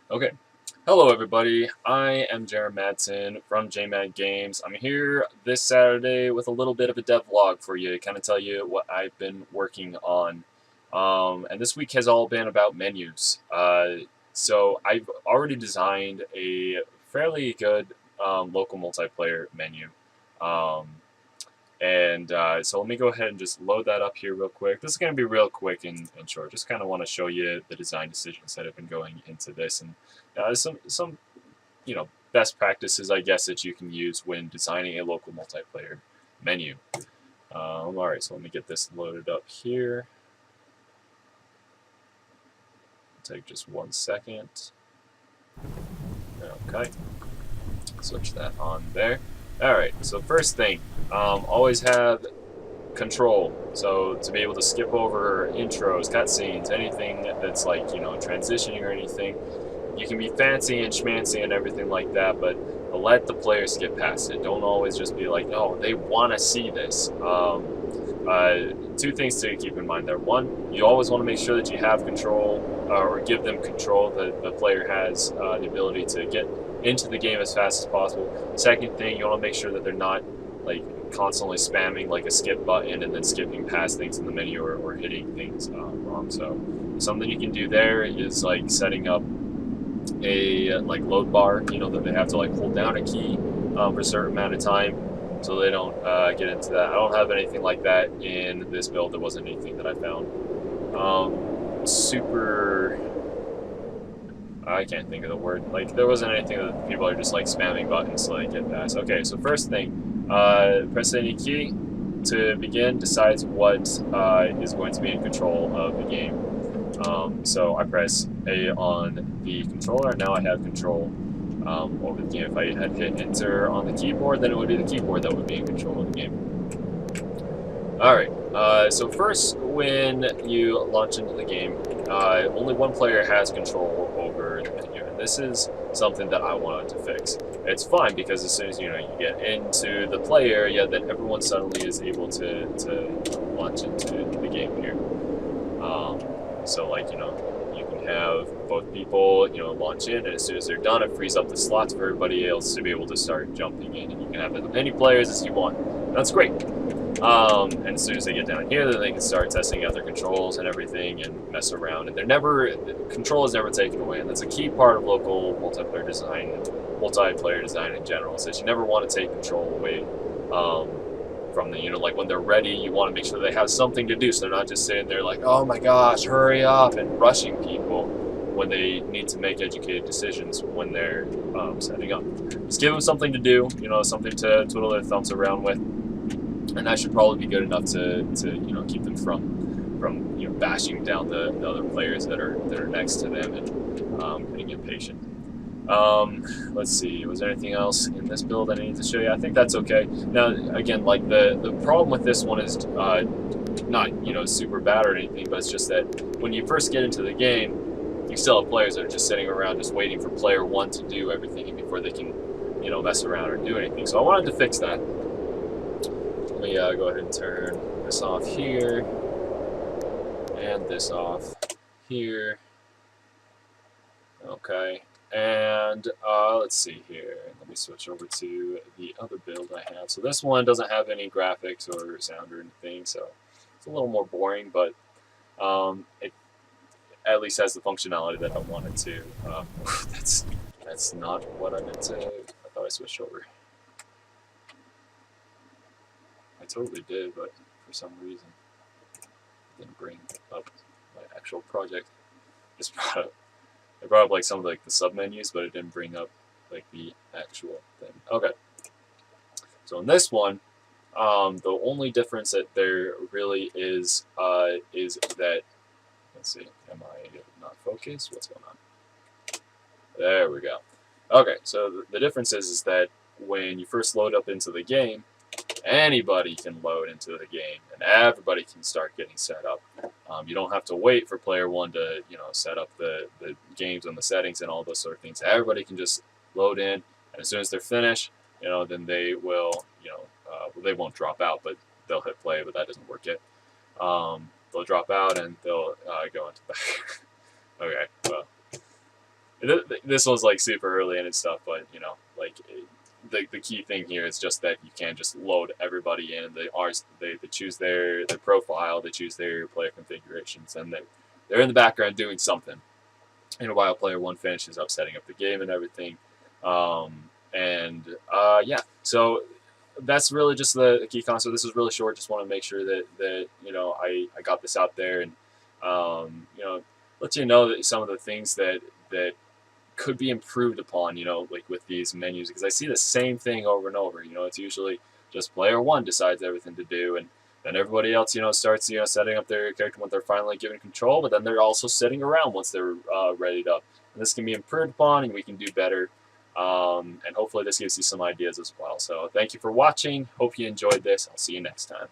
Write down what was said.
Okay. Hello, everybody. I am Jared Madsen from JMad Games. I'm here this Saturday with a little bit of a devlog for you to kind of tell you what I've been working on. And this week has all been about menus. So I've already designed a fairly good local multiplayer menu. Um, so let me go ahead and just load that up here real quick. This is going to be real quick and short. Just kind of want to show you the design decisions that have been going into this and some best practices, I guess, that you can use when designing a local multiplayer menu. All right, so let me get this loaded up here. It'll take just 1 second. Okay, switch that on there. All right, so first thing, always have control. So to be able to skip over intros, cutscenes, anything that's like, transitioning or anything, you can be fancy and schmancy and everything like that, but let the players skip past it. Don't always just be like, oh, they want to see this. Two things to keep in mind there. One, you always want to make sure that you have control or give them control, that the player has the ability to get into the game as fast as possible. Second thing, you want to make sure that they're not like constantly spamming like a skip button and then skipping past things in the menu or hitting things wrong. So something you can do there is like setting up a like load bar, that they have to like hold down a key for a certain amount of time so they don't get into that. I don't have anything like that in this build. There wasn't anything that I found. Super, I can't think of the word. Like, there wasn't anything that people are just like spamming buttons so they get past. Okay, so first thing, press any key to begin decides what is going to be in control of the game. So I press A on the controller, and now I have control over the game. If I had hit enter on the keyboard, then it would be the keyboard that would be in control of the game. Alright, so first, when you launch into the game, only one player has control over the menu, and this is something that I wanted to fix. It's fine because as soon as you get into the play area, then everyone suddenly is able to launch into the game here. So like, you can have both people, launch in, and as soon as they're done, it frees up the slots for everybody else to be able to start jumping in, and you can have as many players as you want. That's great. And as soon as they get down here, then they can start testing out their controls and everything and mess around. And control is never taken away, and that's a key part of local multiplayer design in general, is that you never want to take control away from the, like when they're ready, you want to make sure they have something to do, so they're not just sitting there like, oh my gosh, hurry up, and rushing people when they need to make educated decisions when they're setting up. Just give them something to do, something to twiddle their thumbs around with, and that should probably be good enough to keep them from bashing down the other players that are next to them and getting impatient. Let's see, was there anything else in this build I need to show you? I think that's okay. Now, again, like the problem with this one is not super bad or anything, but it's just that when you first get into the game, you still have players that are just sitting around just waiting for player one to do everything before they can mess around or do anything. So I wanted to fix that. Let me go ahead and turn this off here and this off here. Okay. And let's see here. Let me switch over to the other build I have. So this one doesn't have any graphics or sound or anything, so it's a little more boring, but it at least has the functionality that I wanted to. That's not what I meant to. I thought I switched over. I totally did, but for some reason it didn't bring up my actual project. It brought up like some of like the submenus, but it didn't bring up like the actual thing. Okay. So in this one, the only difference that there really is that, let's see, am I not focused? What's going on? There we go. Okay, so the difference is that when you first load up into the game, anybody can load into the game, and everybody can start getting set up. You don't have to wait for player one to, set up the games and the settings and all those sort of things. Everybody can just load in, and as soon as they're finished, then they will, they won't drop out, but they'll hit play, but that doesn't work yet. They'll drop out and they'll go into the. Okay, well, This one's like super early in and stuff, but you know, like the key thing here is just that you can't just load everybody in. They choose their profile, they choose their player configurations, and they're in the background doing something. And while player one finishes up setting up the game and everything, yeah, so that's really just the key concept. This is really short. Just want to make sure that you know I got this out there and you know let you know that some of the things that could be improved upon, you know, like with these menus, because I see the same thing over and over. You know, it's usually just player one decides everything to do, and then everybody else, you know, starts, you know, setting up their character when they're finally given control, but then they're also sitting around once they're readied up. And this can be improved upon, and we can do better. And hopefully this gives you some ideas as well. So thank you for watching. Hope you enjoyed this. I'll see you next time.